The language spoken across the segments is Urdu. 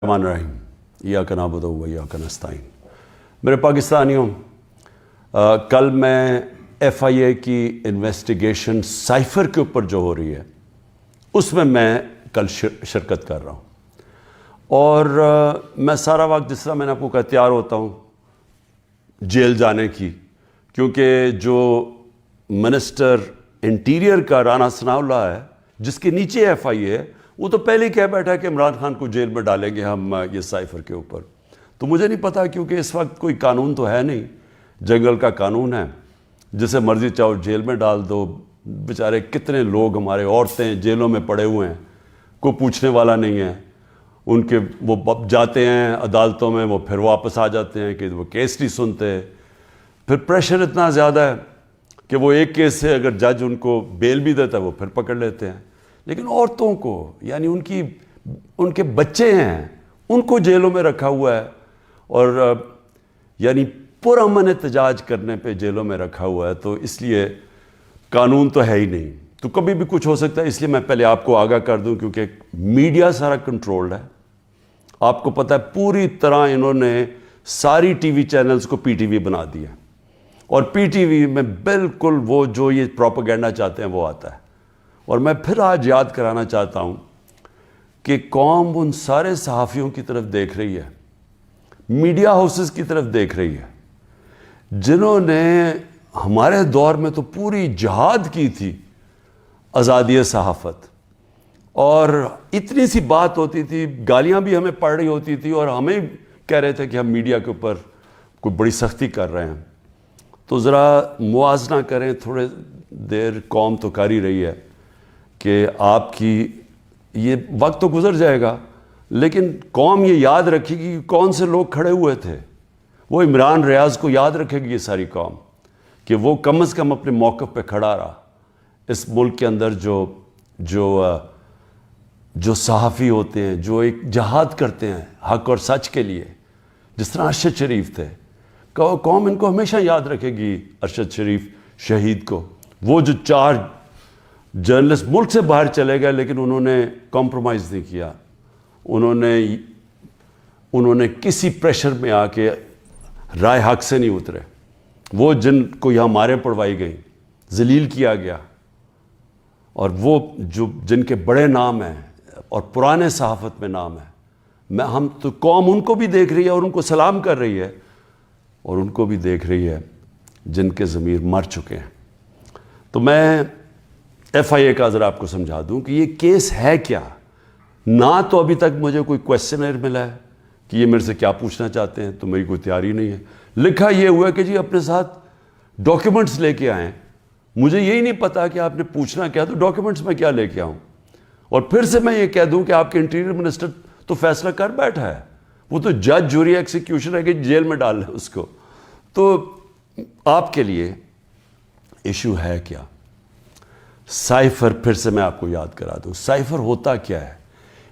الرحمن الرحیم ایاک نعبد و ایاک نستعین۔ میرے پاکستانیوں، کل میں ایف آئی اے کی انویسٹیگیشن سائفر کے اوپر جو ہو رہی ہے اس میں کل شرکت کر رہا ہوں، اور میں سارا وقت جس طرح میں نے آپ کو کہا تیار ہوتا ہوں جیل جانے کی، کیونکہ جو منسٹر انٹیریئر کا رانا ثناء اللہ ہے جس کے نیچے ایف آئی اے ہے، وہ تو پہلے ہی کہہ بیٹھا کہ عمران خان کو جیل میں ڈالیں گے ہم یہ سائفر کے اوپر۔ تو مجھے نہیں پتا، کیونکہ اس وقت کوئی قانون تو ہے نہیں، جنگل کا قانون ہے، جسے مرضی چاہو جیل میں ڈال دو۔ بیچارے کتنے لوگ ہمارے عورتیں جیلوں میں پڑے ہوئے ہیں، کوئی پوچھنے والا نہیں ہے ان کے، وہ جاتے ہیں عدالتوں میں، وہ پھر واپس آ جاتے ہیں کہ وہ کیس نہیں سنتے، پھر پریشر اتنا زیادہ ہے کہ وہ ایک کیس سے اگر جج ان کو بیل بھی دیتا ہے وہ پھر پکڑ لیتے ہیں۔ لیکن عورتوں کو، یعنی ان کے بچے ہیں، ان کو جیلوں میں رکھا ہوا ہے، اور یعنی پرامن احتجاج کرنے پہ جیلوں میں رکھا ہوا ہے۔ تو اس لیے قانون تو ہے ہی نہیں، تو کبھی بھی کچھ ہو سکتا ہے۔ اس لیے میں پہلے آپ کو آگاہ کر دوں، کیونکہ میڈیا سارا کنٹرولڈ ہے۔ آپ کو پتہ ہے پوری طرح انہوں نے ساری ٹی وی چینلز کو پی ٹی وی بنا دیا، اور پی ٹی وی میں بالکل وہ جو یہ پروپیگنڈا چاہتے ہیں وہ آتا ہے۔ اور میں پھر آج یاد کرانا چاہتا ہوں کہ قوم ان سارے صحافیوں کی طرف دیکھ رہی ہے، میڈیا ہاؤسز کی طرف دیکھ رہی ہے، جنہوں نے ہمارے دور میں تو پوری جہاد کی تھی آزادی صحافت، اور اتنی سی بات ہوتی تھی، گالیاں بھی ہمیں پڑ رہی ہوتی تھی، اور ہمیں کہہ رہے تھے کہ ہم میڈیا کے اوپر کوئی بڑی سختی کر رہے ہیں۔ تو ذرا موازنہ کریں، تھوڑے دیر قوم تو کر ہی رہی ہے کہ آپ کی یہ وقت تو گزر جائے گا، لیکن قوم یہ یاد رکھے گی کہ کون سے لوگ کھڑے ہوئے تھے۔ وہ عمران ریاض کو یاد رکھے گی یہ ساری قوم، کہ وہ کم از کم اپنے موقف پہ کھڑا رہا۔ اس ملک کے اندر جو صحافی ہوتے ہیں، جو ایک جہاد کرتے ہیں حق اور سچ کے لیے، جس طرح ارشد شریف تھے، قوم ان کو ہمیشہ یاد رکھے گی، ارشد شریف شہید کو۔ وہ جو 4 جرنلسٹ ملک سے باہر چلے گئے، لیکن انہوں نے کمپرومائز نہیں کیا، انہوں نے کسی پریشر میں آ کے رائے حق سے نہیں اترے۔ وہ جن کو یہاں ماریں پڑوائی گئیں، ذلیل کیا گیا، اور وہ جن کے بڑے نام ہیں اور پرانے صحافت میں نام ہے، ہم تو قوم ان کو بھی دیکھ رہی ہے اور ان کو سلام کر رہی ہے، اور ان کو بھی دیکھ رہی ہے جن کے ضمیر مر چکے ہیں۔ تو میں ایف آئی اے کا ذرا آپ کو سمجھا دوں کہ یہ کیس ہے کیا۔ نہ تو ابھی تک مجھے کوئی کویسچنر ملا ہے کہ یہ میرے سے کیا پوچھنا چاہتے ہیں، تو میری کوئی تیاری نہیں ہے۔ لکھا یہ ہوا ہے کہ جی اپنے ساتھ ڈاکیومنٹس لے کے آئیں۔ مجھے یہی نہیں پتا کہ آپ نے پوچھنا کیا، تو ڈاکیومنٹس میں کیا لے کے آؤں، اور پھر سے میں یہ کہہ دوں کہ آپ کے انٹیریئر منسٹر تو فیصلہ کر بیٹھا ہے، وہ تو جج جوری ایکسیکیوشن ہے کہ جیل میں ڈال لیں اس کو۔ تو آپ کے لیے ایشو ہے کیا؟ سائفر، پھر سے میں آپ کو یاد کرا دوں، سائفر ہوتا کیا ہے؟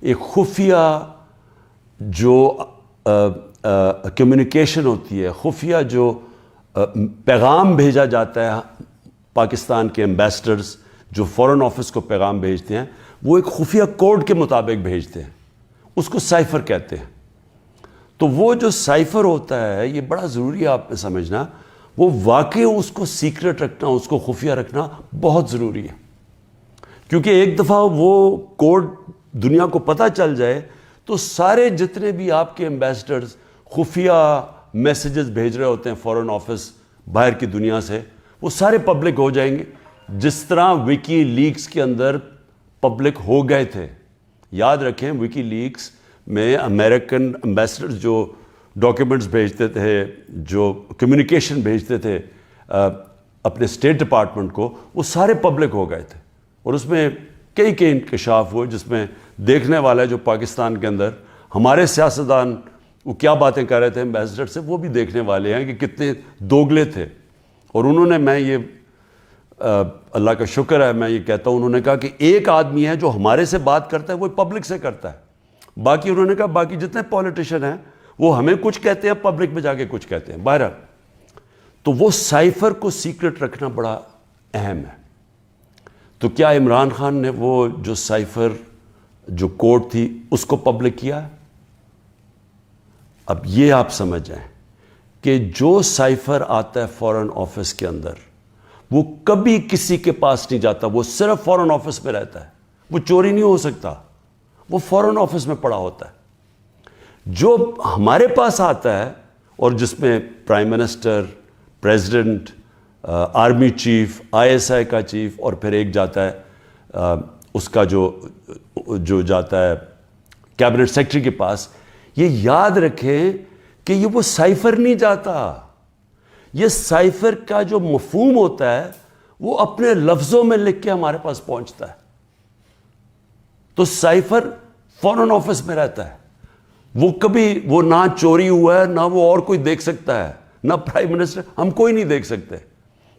ایک خفیہ جو کمیونیکیشن ہوتی ہے، خفیہ جو پیغام بھیجا جاتا ہے، پاکستان کے ایمبیسڈرز جو فورن آفس کو پیغام بھیجتے ہیں، وہ ایک خفیہ کوڈ کے مطابق بھیجتے ہیں، اس کو سائفر کہتے ہیں۔ تو وہ جو سائفر ہوتا ہے، یہ بڑا ضروری ہے آپ نے سمجھنا، وہ واقعی اس کو سیکرٹ رکھنا، اس کو خفیہ رکھنا بہت ضروری ہے، کیونکہ ایک دفعہ وہ کوڈ دنیا کو پتہ چل جائے تو سارے جتنے بھی آپ کے ایمبیسڈرز خفیہ میسیجز بھیج رہے ہوتے ہیں فورن آفس باہر کی دنیا سے، وہ سارے پبلک ہو جائیں گے، جس طرح وکی لیکس کے اندر پبلک ہو گئے تھے۔ یاد رکھیں، وکی لیکس میں امریکن ایمبیسڈرز جو ڈاکیومنٹس بھیجتے تھے، جو کمیونیکیشن بھیجتے تھے اپنے اسٹیٹ ڈپارٹمنٹ کو، وہ سارے پبلک ہو گئے تھے، اور اس میں کئی انکشاف ہوئے، جس میں دیکھنے والا جو پاکستان کے اندر ہمارے سیاستدان وہ کیا باتیں کر رہے تھے ایمبیسڈر سے، وہ بھی دیکھنے والے ہیں کہ کتنے دوگلے تھے۔ اور انہوں نے، میں یہ اللہ کا شکر ہے میں یہ کہتا ہوں، انہوں نے کہا کہ ایک آدمی ہے جو ہمارے سے بات کرتا ہے وہ پبلک سے کرتا ہے، باقی انہوں نے کہا باقی جتنے پولیٹیشین ہیں وہ ہمیں کچھ کہتے ہیں، پبلک میں جا کے کچھ کہتے ہیں۔ بہرحال تو وہ سائفر کو سیکرٹ رکھنا بڑا اہم ہے۔ تو کیا عمران خان نے وہ جو سائفر جو کوڈ تھی اس کو پبلک کیا؟ اب یہ آپ سمجھ جائیں کہ جو سائفر آتا ہے فورن آفس کے اندر وہ کبھی کسی کے پاس نہیں جاتا, وہ صرف فورن آفس میں رہتا ہے, وہ چوری نہیں ہو سکتا, وہ فورن آفس میں پڑا ہوتا ہے. جو ہمارے پاس آتا ہے اور جس میں prime minister, president, army chief, ISI کا چیف, اور پھر ایک جاتا ہے اس کا جو جاتا ہے کیبنٹ سیکرٹری کے پاس, یہ یاد رکھیں کہ یہ وہ سائفر نہیں جاتا. یہ سائفر کا جو مفہوم ہوتا ہے وہ اپنے لفظوں میں لکھ کے ہمارے پاس پہنچتا ہے. تو سائفر فورن آفس میں رہتا ہے, وہ کبھی وہ نہ چوری ہوا ہے, نہ وہ اور کوئی دیکھ سکتا ہے, نہ پرائم منسٹر, ہم کوئی نہیں دیکھ سکتے,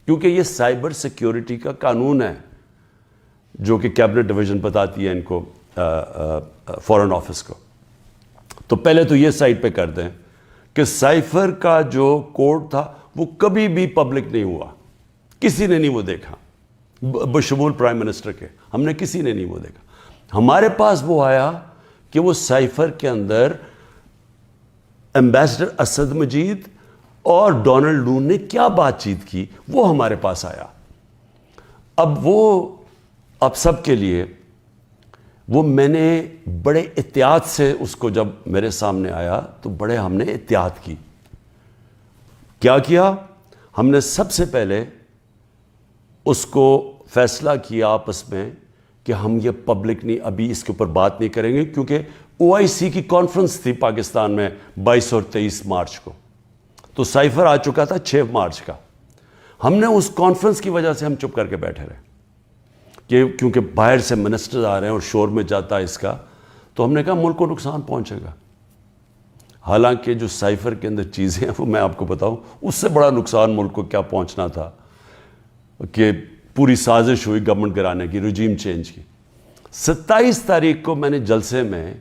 کیونکہ یہ سائبر سیکیورٹی کا قانون ہے جو کہ کیبنٹ ڈویژن بتاتی ہے ان کو, فورن آفس کو. تو پہلے تو یہ سائٹ پہ کر دیں کہ سائفر کا جو کوڈ تھا وہ کبھی بھی پبلک نہیں ہوا, کسی نے نہیں وہ دیکھا, بشمول پرائم منسٹر کے, ہم نے کسی نے نہیں وہ دیکھا. ہمارے پاس وہ آیا کہ وہ سائفر کے اندر ایمبیسڈر اسد مجید اور ڈونلڈ لون نے کیا بات چیت کی, وہ ہمارے پاس آیا. اب سب کے لیے وہ میں نے بڑے احتیاط سے اس کو, جب میرے سامنے آیا تو بڑے ہم نے احتیاط کی. کیا کیا ہم نے؟ سب سے پہلے اس کو فیصلہ کیا آپس میں کہ ہم یہ پبلک نہیں, ابھی اس کے اوپر بات نہیں کریں گے, کیونکہ OIC کی کانفرنس تھی پاکستان میں 22 اور 23 مارچ کو, تو سائفر آ چکا تھا 6 مارچ کا. ہم نے اس کانفرنس کی وجہ سے ہم چپ کر کے بیٹھے رہے کہ کیونکہ باہر سے منسٹر آ رہے ہیں اور شور میں جاتا ہے اس کا, تو ہم نے کہا ملک کو نقصان پہنچے گا. حالانکہ جو سائفر کے اندر چیزیں ہیں وہ میں آپ کو بتاؤں, اس سے بڑا نقصان ملک کو کیا پہنچنا تھا کہ پوری سازش ہوئی گورنمنٹ گرانے کی, رجیم چینج کی. 27 تاریخ کو میں نے جلسے میں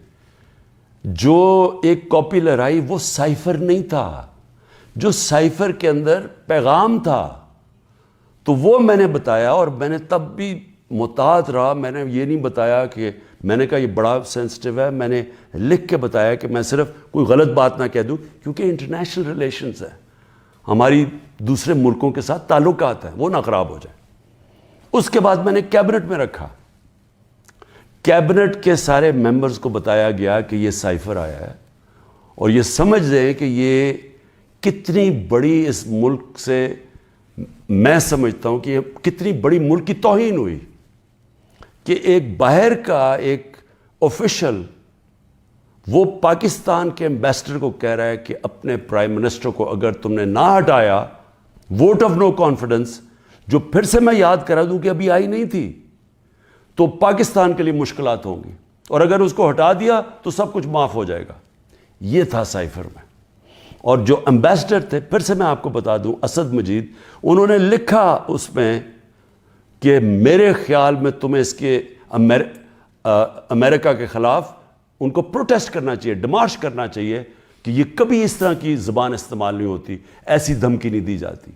جو ایک کاپی لہرائی وہ سائفر نہیں تھا, جو سائفر کے اندر پیغام تھا, تو وہ میں نے بتایا. اور میں نے تب بھی محتاط رہا, میں نے یہ نہیں بتایا کہ میں نے کہا یہ بڑا سینسٹیو ہے, میں نے لکھ کے بتایا کہ میں صرف کوئی غلط بات نہ کہہ دوں, کیونکہ انٹرنیشنل ریلیشنز ہیں, ہماری دوسرے ملکوں کے ساتھ تعلقات ہیں, وہ نہ خراب ہو جائے. اس کے بعد میں نے کیبنٹ میں رکھا, کیبنٹ کے سارے ممبرز کو بتایا گیا کہ یہ سائفر آیا ہے, اور یہ سمجھ لیں کہ یہ کتنی بڑی اس ملک سے, میں سمجھتا ہوں کہ یہ کتنی بڑی ملک کی توہین ہوئی کہ ایک باہر کا ایک آفیشل وہ پاکستان کے ایمبیسڈر کو کہہ رہا ہے کہ اپنے پرائم منسٹر کو اگر تم نے نہ ہٹایا, ووٹ آف نو کانفیڈنس, جو پھر سے میں یاد کرا دوں کہ ابھی آئی نہیں تھی, تو پاکستان کے لیے مشکلات ہوں گی, اور اگر اس کو ہٹا دیا تو سب کچھ معاف ہو جائے گا. یہ تھا سائفر میں. اور جو ایمبیسڈر تھے, پھر سے میں آپ کو بتا دوں, اسد مجید, انہوں نے لکھا اس میں کہ میرے خیال میں تمہیں اس کے امریکہ کے خلاف ان کو پروٹیسٹ کرنا چاہیے, ڈیمارش کرنا چاہیے کہ یہ کبھی اس طرح کی زبان استعمال نہیں ہوتی, ایسی دھمکی نہیں دی جاتی.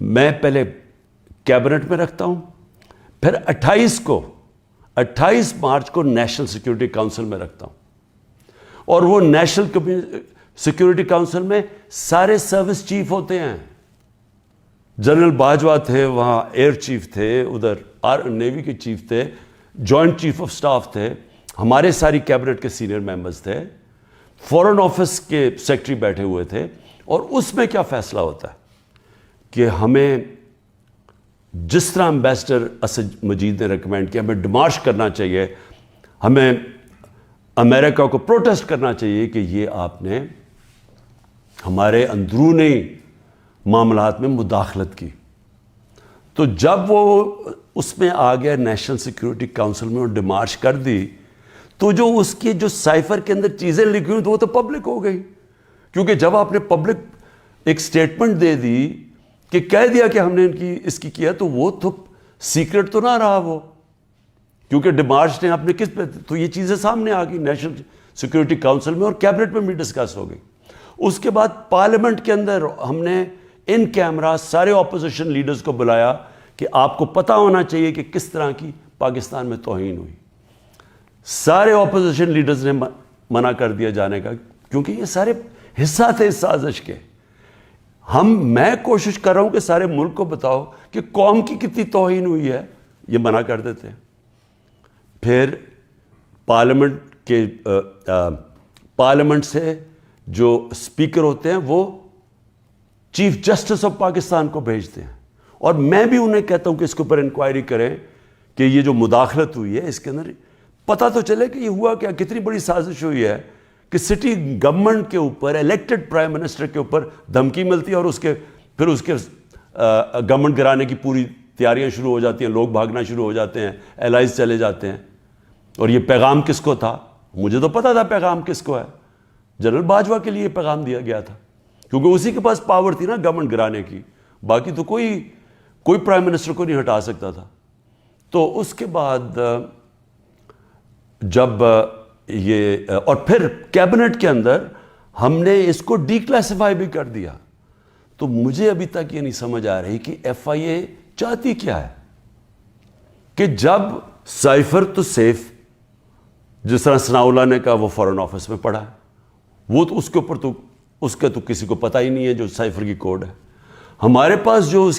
میں پہلے کیبنٹ میں رکھتا ہوں, پھر 28 مارچ کو نیشنل سیکیورٹی کاؤنسل میں رکھتا ہوں, اور وہ نیشنل سیکیورٹی کاؤنسل میں سارے سروس چیف ہوتے ہیں. جنرل باجوہ تھے وہاں, ایئر چیف تھے ادھر, نیوی کے چیف تھے, جوائنٹ چیف آف سٹاف تھے, ہمارے ساری کیبنٹ کے سینئر ممبرز تھے, فورن آفس کے سیکرٹری بیٹھے ہوئے تھے. اور اس میں کیا فیصلہ ہوتا ہے کہ ہمیں جس طرح ایمبیسڈر اسد مجید نے ریکمینڈ کیا, ہمیں ڈیمارش کرنا چاہیے, ہمیں امریکہ کو پروٹیسٹ کرنا چاہیے کہ یہ آپ نے ہمارے اندرونی معاملات میں مداخلت کی. تو جب وہ اس میں آ گیا نیشنل سیکیورٹی کاؤنسل میں اور ڈیمارش کر دی, تو جو اس کی جو سائفر کے اندر چیزیں لکھی ہوئی تو وہ تو پبلک ہو گئی, کیونکہ جب آپ نے پبلک ایک سٹیٹمنٹ دے دی کہ کہہ دیا کہ ہم نے اس کی کیا, تو وہ تو سیکرٹ تو نہ رہا وہ, کیونکہ ڈیمارش نے اپنے کس پہ, تو یہ چیزیں سامنے آ گئی نیشنل سیکیورٹی کاؤنسل میں, اور کیبنٹ میں بھی ڈسکس ہو گئی. اس کے بعد پارلیمنٹ کے اندر ہم نے ان کیمرہ سارے اپوزیشن لیڈرز کو بلایا کہ آپ کو پتہ ہونا چاہیے کہ کس طرح کی پاکستان میں توہین ہوئی. سارے اپوزیشن لیڈرز نے منع کر دیا جانے کا کیونکہ یہ سارے حصہ تھے اس سازش کے. میں کوشش کر رہا ہوں کہ سارے ملک کو بتاؤ کہ قوم کی کتنی توہین ہوئی ہے, یہ منع کر دیتے ہیں. پھر پارلیمنٹ سے جو اسپیکر ہوتے ہیں وہ چیف جسٹس آف پاکستان کو بھیجتے ہیں, اور میں بھی انہیں کہتا ہوں کہ اس کے اوپر انکوائری کریں کہ یہ جو مداخلت ہوئی ہے اس کے اندر پتہ تو چلے کہ یہ ہوا کیا, کتنی بڑی سازش ہوئی ہے کہ سٹی گورنمنٹ کے اوپر, الیکٹڈ پرائم منسٹر کے اوپر دھمکی ملتی ہے, اور پھر اس کے گورنمنٹ گرانے کی پوری تیاریاں شروع ہو جاتی ہیں, لوگ بھاگنا شروع ہو جاتے ہیں, الائز چلے جاتے ہیں. اور یہ پیغام کس کو تھا؟ مجھے تو پتا تھا پیغام کس کو ہے, جنرل باجوہ کے لیے پیغام دیا گیا تھا, کیونکہ اسی کے پاس پاور تھی نا گورنمنٹ گرانے کی, باقی تو کوئی پرائم منسٹر کو نہیں ہٹا سکتا تھا. تو اس کے بعد جب یہ, اور پھر کیبنٹ کے اندر ہم نے اس کو ڈی کلاسیفائی بھی کر دیا. تو مجھے ابھی تک یہ نہیں سمجھ آ رہی کہ ایف آئی اے چاہتی کیا ہے, کہ جب سائفر تو سیف, جس طرح ثناء اللہ نے کہا وہ فورن آفس میں پڑا ہے, وہ تو اس کے اوپر تو اس کا تو کسی کو پتہ ہی نہیں ہے جو سائفر کی کوڈ ہے. ہمارے پاس جو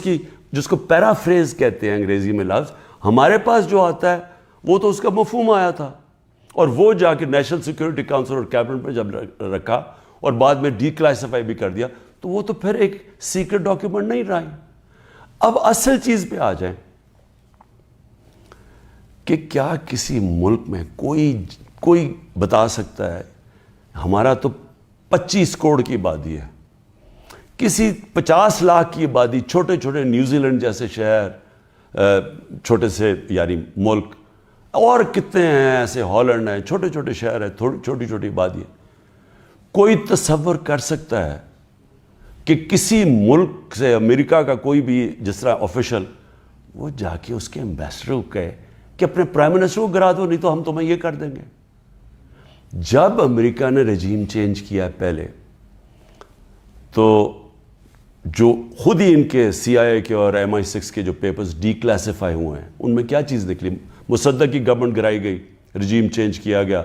جس کو پیرافریز کہتے ہیں انگریزی میں لفظ, ہمارے پاس جو آتا ہے وہ تو اس کا مفہوم آیا تھا, اور وہ جا کے نیشنل سیکورٹی کاؤنسل اور کیبنٹ میں جب رکھا اور بعد میں ڈی کلاسیفائی بھی کر دیا, تو وہ تو پھر ایک سیکرٹ ڈاکیومنٹ نہیں رہا. اب اصل چیز پہ آ جائیں کہ کیا کسی ملک میں کوئی بتا سکتا ہے, ہمارا تو 25 کروڑ کی آبادی ہے, کسی 50 لاکھ کی آبادی, چھوٹے چھوٹے نیوزی لینڈ جیسے شہر, چھوٹے سے یعنی ملک, اور کتنے ہیں ایسے, ہالینڈ ہے, چھوٹے چھوٹے شہر ہے, چھوٹی چھوٹی آبادی ہے. کوئی تصور کر سکتا ہے کہ کسی ملک سے, امریکہ کا کوئی بھی جس طرح آفیشل, وہ جا کے اس کے ایمبیسڈر کو کہے کہ اپنے پرائم منسٹر کو گرا دو, نہیں تو ہم تمہیں یہ کر دیں گے. جب امریکہ نے رجیم چینج کیا پہلے, تو جو خود ہی ان کے سی آئی اے کے اور MI6 کے جو پیپرز ڈی کلاسیفائی ہوئے ہیں, ان میں کیا چیز نکلی؟ مصدق کی گورنمنٹ گرائی گئی, رجیم چینج کیا گیا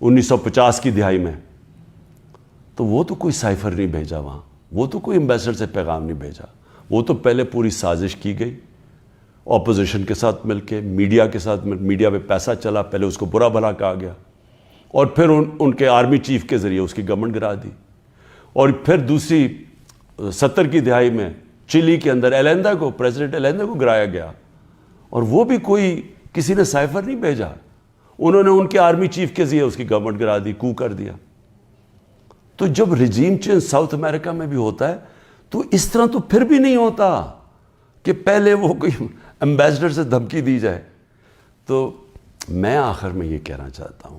1950 کی دہائی میں, تو وہ تو کوئی سائفر نہیں بھیجا وہاں, وہ تو کوئی ایمبیسڈر سے پیغام نہیں بھیجا, وہ تو پہلے پوری سازش کی گئی اپوزیشن کے ساتھ مل کے, میڈیا کے ساتھ میڈیا پہ پیسہ چلا, پہلے اس کو برا بھلا کہا گیا, اور پھر ان کے آرمی چیف کے ذریعے اس کی گورنمنٹ گرا دی. اور پھر دوسری 70 کی دہائی میں چلی کے اندر ایلیندا کو, پریزیڈنٹ ایلیندا کو گرایا گیا, اور وہ بھی کسی نے سائفر نہیں بھیجا, انہوں نے ان کے آرمی چیف کے ذریعے اس کی گورنمنٹ گرا دی, کو کر دیا. تو جب رجیم چینج ساؤتھ امریکہ میں بھی ہوتا ہے تو اس طرح تو پھر بھی نہیں ہوتا کہ پہلے وہ کوئی ایمبیسڈر سے دھمکی دی جائے. تو میں آخر میں یہ کہنا چاہتا ہوں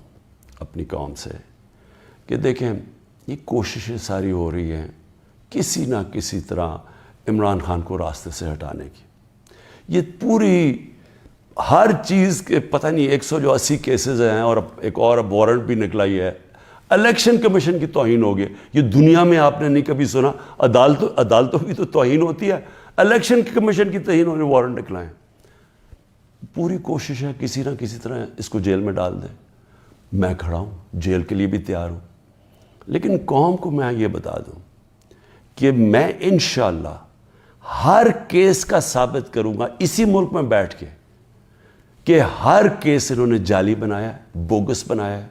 اپنی قوم سے کہ دیکھیں, یہ کوششیں ساری ہو رہی ہیں کسی نہ کسی طرح عمران خان کو راستے سے ہٹانے کی. یہ پوری ہر چیز کے پتہ نہیں 180 کیسز ہیں, اور ایک اور اب وارنٹ بھی نکلا ہی ہے. الیکشن کمیشن کی توہین ہو گئی, یہ دنیا میں آپ نے نہیں کبھی سنا, عدالتوں کی تو توہین ہوتی ہے, الیکشن کمیشن کی توہین ہونے وارنٹ نکلائیں. پوری کوشش ہے کسی نہ کسی طرح اس کو جیل میں ڈال دیں. میں کھڑا ہوں, جیل کے لیے بھی تیار ہوں, لیکن قوم کو میں یہ بتا دوں کہ میں انشاءاللہ ہر کیس کا ثابت کروں گا اسی ملک میں بیٹھ کے کہ ہر کیس انہوں نے جعلی بنایا ہے, بوگس بنایا ہے,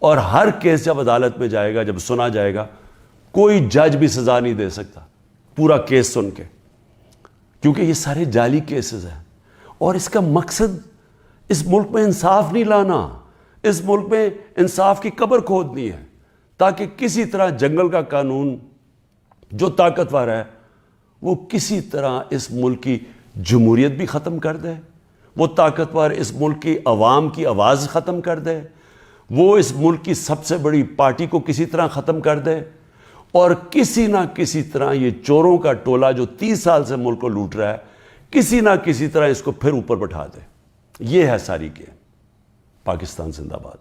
اور ہر کیس جب عدالت میں جائے گا, جب سنا جائے گا, کوئی جج بھی سزا نہیں دے سکتا پورا کیس سن کے, کیونکہ یہ سارے جعلی کیسز ہیں. اور اس کا مقصد اس ملک میں انصاف نہیں لانا, اس ملک میں انصاف کی قبر کھودنی ہے, تاکہ کسی طرح جنگل کا قانون جو طاقتور ہے وہ کسی طرح اس ملک کی جمہوریت بھی ختم کر دے, وہ طاقتور اس ملک کی عوام کی آواز ختم کر دے, وہ اس ملک کی سب سے بڑی پارٹی کو کسی طرح ختم کر دے, اور کسی نہ کسی طرح یہ چوروں کا ٹولہ جو 30 سال سے ملک کو لوٹ رہا ہے, کسی نہ کسی طرح اس کو پھر اوپر بٹھا دے. یہ ہے ساری گیم. پاکستان زندہ باد.